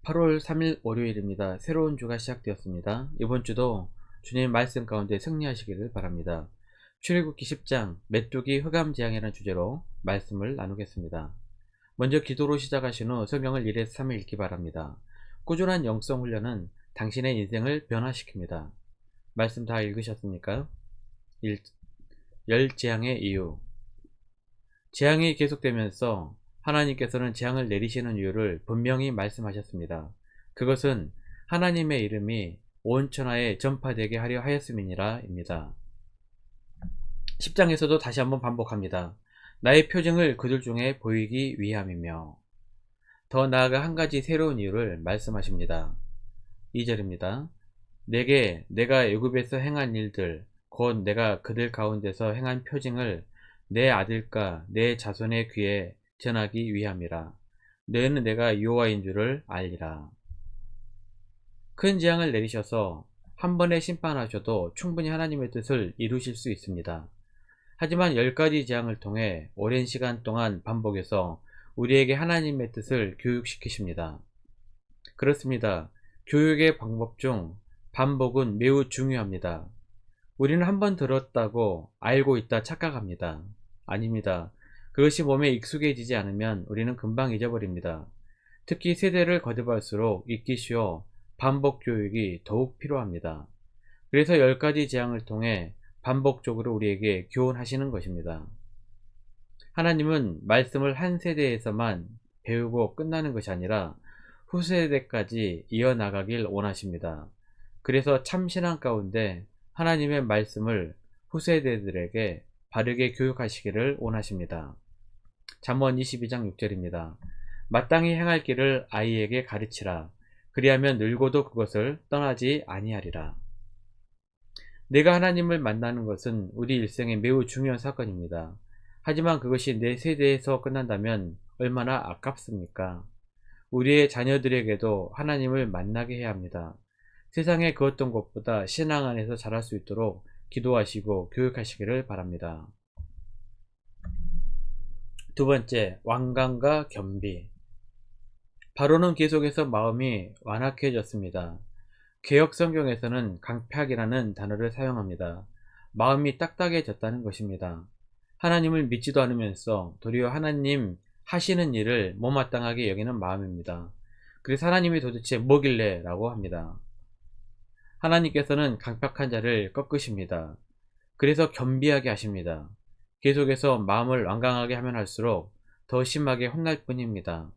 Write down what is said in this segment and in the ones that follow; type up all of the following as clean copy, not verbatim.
8월 3일 월요일입니다. 새로운 주가 시작되었습니다. 이번 주도 주님 말씀 가운데 승리하시기를 바랍니다. 출애굽기 10장 메뚜기 흑암재앙이라는 주제로 말씀을 나누겠습니다. 먼저 기도로 시작하신 후 성경을 1에서 3일 읽기 바랍니다. 꾸준한 영성 훈련은 당신의 인생을 변화시킵니다. 말씀 다 읽으셨습니까? 1. 열재앙의 이유. 재앙이 계속되면서 하나님께서는 재앙을 내리시는 이유를 분명히 말씀하셨습니다. 그것은 하나님의 이름이 온 천하에 전파되게 하려 하였음이니라 입니다. 10장에서도 다시 한번 반복합니다. 나의 표징을 그들 중에 보이기 위함이며, 더 나아가 한 가지 새로운 이유를 말씀하십니다. 2절입니다. 내게 내가 애굽에서 행한 일들 곧 내가 그들 가운데서 행한 표징을 내 아들과 내 자손의 귀에 전하기 위함이라. 너희는 내가 여호와인 줄을 알리라. 큰 재앙을 내리셔서 한 번에 심판하셔도 충분히 하나님의 뜻을 이루실 수 있습니다. 하지만 10가지 재앙을 통해 오랜 시간 동안 반복해서 우리에게 하나님의 뜻을 교육시키십니다. 그렇습니다. 교육의 방법 중 반복은 매우 중요합니다. 우리는 한 번 들었다고 알고 있다 착각합니다. 아닙니다. 그것이 몸에 익숙해지지 않으면 우리는 금방 잊어버립니다. 특히 세대를 거듭할수록 잊기 쉬워 반복 교육이 더욱 필요합니다. 그래서 10가지 재앙을 통해 반복적으로 우리에게 교훈하시는 것입니다. 하나님은 말씀을 한 세대에서만 배우고 끝나는 것이 아니라 후세대까지 이어나가길 원하십니다. 그래서 참신앙 가운데 하나님의 말씀을 후세대들에게 바르게 교육하시기를 원하십니다. 잠언 22장 6절입니다. 마땅히 행할 길을 아이에게 가르치라. 그리하면 늙어도 그것을 떠나지 아니하리라. 내가 하나님을 만나는 것은 우리 일생에 매우 중요한 사건입니다. 하지만 그것이 내 세대에서 끝난다면 얼마나 아깝습니까? 우리의 자녀들에게도 하나님을 만나게 해야 합니다. 세상에 그 어떤 것보다 신앙 안에서 자랄 수 있도록 기도하시고 교육하시기를 바랍니다. 두 번째, 완강과 겸비. 바로는 계속해서 마음이 완악해졌습니다. 개역 성경에서는 강팍이라는 단어를 사용합니다. 마음이 딱딱해졌다는 것입니다. 하나님을 믿지도 않으면서 도리어 하나님 하시는 일을 못마땅하게 여기는 마음입니다. 그래서 하나님이 도대체 뭐길래 라고 합니다. 하나님께서는 강팍한 자를 꺾으십니다. 그래서 겸비하게 하십니다. 계속해서 마음을 완강하게 하면 할수록 더 심하게 혼날 뿐입니다.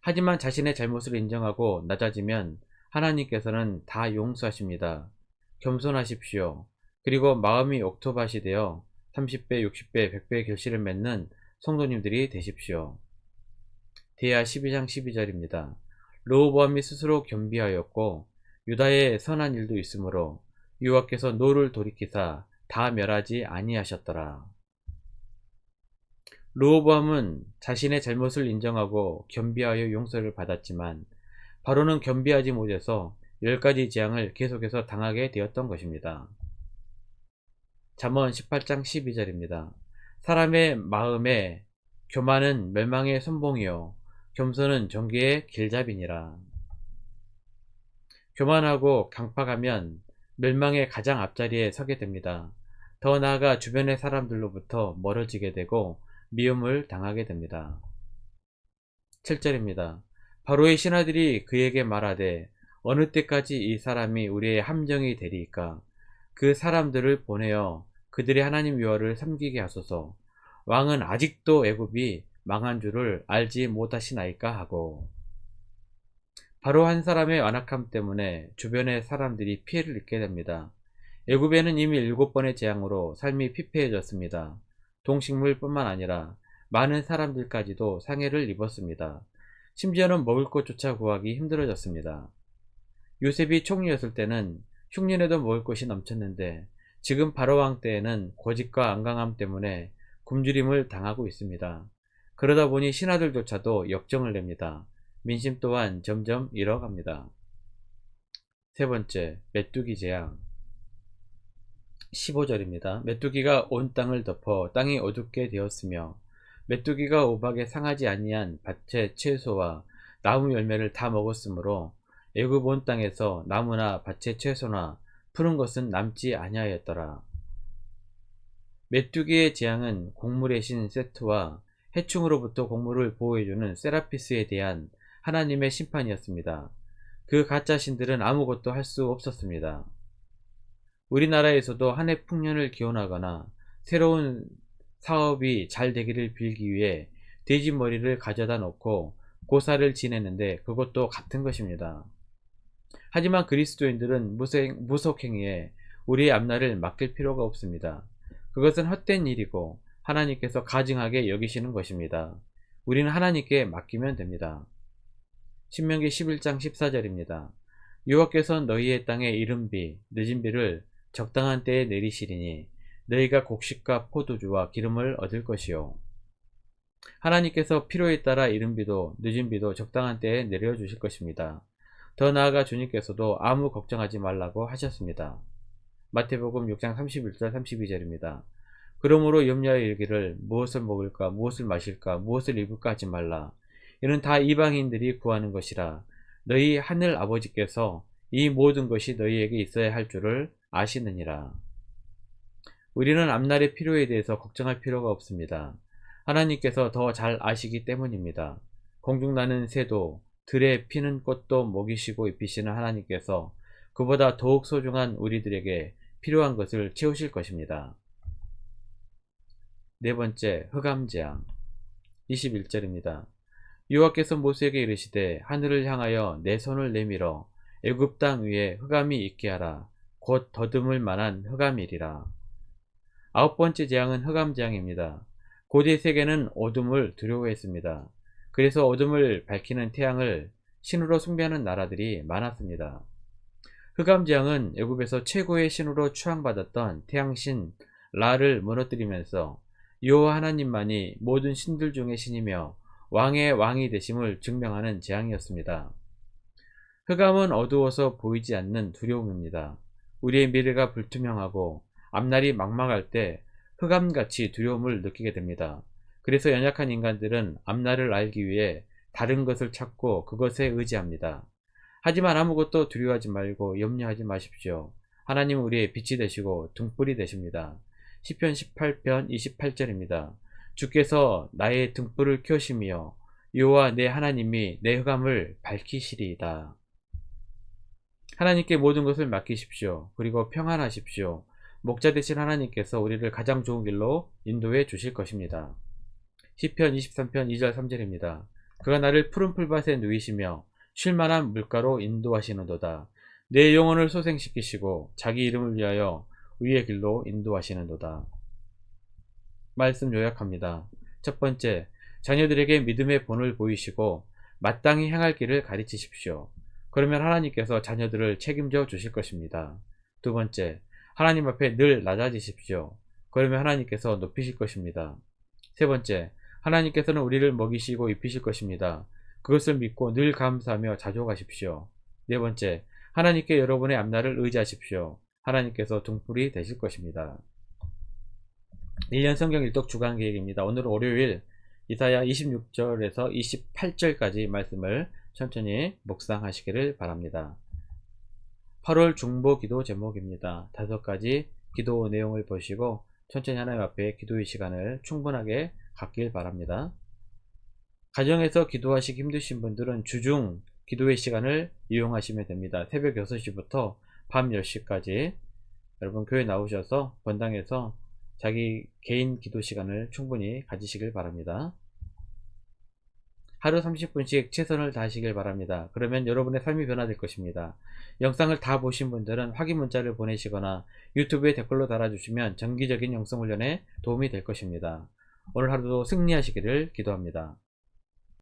하지만 자신의 잘못을 인정하고 낮아지면 하나님께서는 다 용서하십니다. 겸손하십시오. 그리고 마음이 옥토밭이 되어 30배, 60배, 100배의 결실을 맺는 성도님들이 되십시오. 디아 12장 12절입니다. 르호보암이 스스로 겸비하였고 유다의 선한 일도 있으므로 여호와께서 노를 돌이키사 다 멸하지 아니하셨더라. 르호보암은 자신의 잘못을 인정하고 겸비하여 용서를 받았지만 바로는 겸비하지 못해서 10가지 재앙을 계속해서 당하게 되었던 것입니다. 잠언 18장 12절입니다. 사람의 마음에 교만은 멸망의 선봉이요 겸손은 존귀의 길잡이니라. 교만하고 강팍하면 멸망의 가장 앞자리에 서게 됩니다. 더 나아가 주변의 사람들로부터 멀어지게 되고 미움을 당하게 됩니다. 7절입니다. 바로의 신하들이 그에게 말하되 어느 때까지 이 사람이 우리의 함정이 되리이까. 그 사람들을 보내어 그들의 하나님 여호와를 섬기게 하소서. 왕은 아직도 애굽이 망한 줄을 알지 못하시나이까 하고. 바로 한 사람의 완악함 때문에 주변의 사람들이 피해를 입게 됩니다. 애굽에는 이미 7번의 재앙으로 삶이 피폐해졌습니다. 동식물뿐만 아니라 많은 사람들까지도 상해를 입었습니다. 심지어는 먹을 것조차 구하기 힘들어졌습니다. 요셉이 총리였을 때는 흉년에도 먹을 것이 넘쳤는데 지금 바로왕 때에는 고집과 안강함 때문에 굶주림을 당하고 있습니다. 그러다 보니 신하들조차도 역정을 냅니다. 민심 또한 점점 잃어갑니다. 세 번째, 메뚜기 재앙. 15절입니다. 메뚜기가 온 땅을 덮어 땅이 어둡게 되었으며 메뚜기가 우박에 상하지 아니한 밭의 채소와 나무 열매를 다 먹었으므로 애굽 온 땅에서 나무나 밭의 채소나 푸른 것은 남지 아니하였더라. 메뚜기의 재앙은 곡물의 신 세트와 해충으로부터 곡물을 보호해주는 세라피스에 대한 하나님의 심판이었습니다. 그 가짜 신들은 아무것도 할 수 없었습니다. 우리나라에서도 한 해 풍년을 기원하거나 새로운 사업이 잘 되기를 빌기 위해 돼지 머리를 가져다 놓고 고사를 지내는데 그것도 같은 것입니다. 하지만 그리스도인들은 무속행위에 우리의 앞날을 맡길 필요가 없습니다. 그것은 헛된 일이고 하나님께서 가증하게 여기시는 것입니다. 우리는 하나님께 맡기면 됩니다. 신명기 11장 14절입니다. 여호와께서 너희의 땅에 이른 비, 늦은 비를 적당한 때에 내리시리니 너희가 곡식과 포도주와 기름을 얻을 것이요. 하나님께서 필요에 따라 이른 비도 늦은 비도 적당한 때에 내려주실 것입니다. 더 나아가 주님께서도 아무 걱정하지 말라고 하셨습니다. 마태복음 6장 31절 32절입니다. 그러므로 염려하여 이르기를 무엇을 먹을까 무엇을 마실까 무엇을 입을까 하지 말라. 이는 다 이방인들이 구하는 것이라. 너희 하늘 아버지께서 이 모든 것이 너희에게 있어야 할 줄을 아시느니라. 우리는 앞날의 필요에 대해서 걱정할 필요가 없습니다. 하나님께서 더 잘 아시기 때문입니다. 공중나는 새도 들에 피는 꽃도 먹이시고 입히시는 하나님께서 그보다 더욱 소중한 우리들에게 필요한 것을 채우실 것입니다. 네 번째, 흑암재앙 21절입니다. 여호와께서 모세에게 이르시되 하늘을 향하여 내 손을 내밀어 애굽 땅 위에 흑암이 있게 하라. 곧 더듬을 만한 흑암이리라. 아홉 번째 재앙은 흑암재앙입니다. 고대 세계는 어둠을 두려워했습니다. 그래서 어둠을 밝히는 태양을 신으로 숭배하는 나라들이 많았습니다. 흑암재앙은 애굽에서 최고의 신으로 추앙받았던 태양신 라를 무너뜨리면서 여호와 하나님만이 모든 신들 중의 신이며 왕의 왕이 되심을 증명하는 재앙이었습니다. 흑암은 어두워서 보이지 않는 두려움입니다. 우리의 미래가 불투명하고 앞날이 막막할 때 흑암같이 두려움을 느끼게 됩니다. 그래서 연약한 인간들은 앞날을 알기 위해 다른 것을 찾고 그것에 의지합니다. 하지만 아무것도 두려워하지 말고 염려하지 마십시오. 하나님은 우리의 빛이 되시고 등불이 되십니다. 시편 18편 28절입니다. 주께서 나의 등불을 켜시며 여호와 내 하나님이 내 흑암을 밝히시리이다. 하나님께 모든 것을 맡기십시오. 그리고 평안하십시오. 목자 되신 하나님께서 우리를 가장 좋은 길로 인도해 주실 것입니다. 시편 23편 2절 3절입니다. 그가 나를 푸른 풀밭에 누이시며 쉴만한 물가로 인도하시는도다. 내 영혼을 소생시키시고 자기 이름을 위하여 의의 길로 인도하시는도다. 말씀 요약합니다. 첫 번째, 자녀들에게 믿음의 본을 보이시고 마땅히 행할 길을 가르치십시오. 그러면 하나님께서 자녀들을 책임져 주실 것입니다. 두 번째, 하나님 앞에 늘 낮아지십시오. 그러면 하나님께서 높이실 것입니다. 세 번째, 하나님께서는 우리를 먹이시고 입히실 것입니다. 그것을 믿고 늘 감사하며 자족하십시오. 네 번째, 하나님께 여러분의 앞날을 의지하십시오. 하나님께서 등불이 되실 것입니다. 1년 성경 일독 주간 계획입니다. 오늘 월요일 이사야 26절에서 28절까지 말씀을 천천히 묵상하시기를 바랍니다. 8월 중보 기도 제목입니다. 5가지 기도 내용을 보시고 천천히 하나님 앞에 기도의 시간을 충분하게 갖길 바랍니다. 가정에서 기도하시기 힘드신 분들은 주중 기도의 시간을 이용하시면 됩니다. 새벽 6시부터 밤 10시까지 여러분 교회 나오셔서 본당에서 자기 개인 기도 시간을 충분히 가지시길 바랍니다. 하루 30분씩 최선을 다하시길 바랍니다. 그러면 여러분의 삶이 변화될 것입니다. 영상을 다 보신 분들은 확인 문자를 보내시거나 유튜브에 댓글로 달아주시면 정기적인 영성훈련에 도움이 될 것입니다. 오늘 하루도 승리하시기를 기도합니다.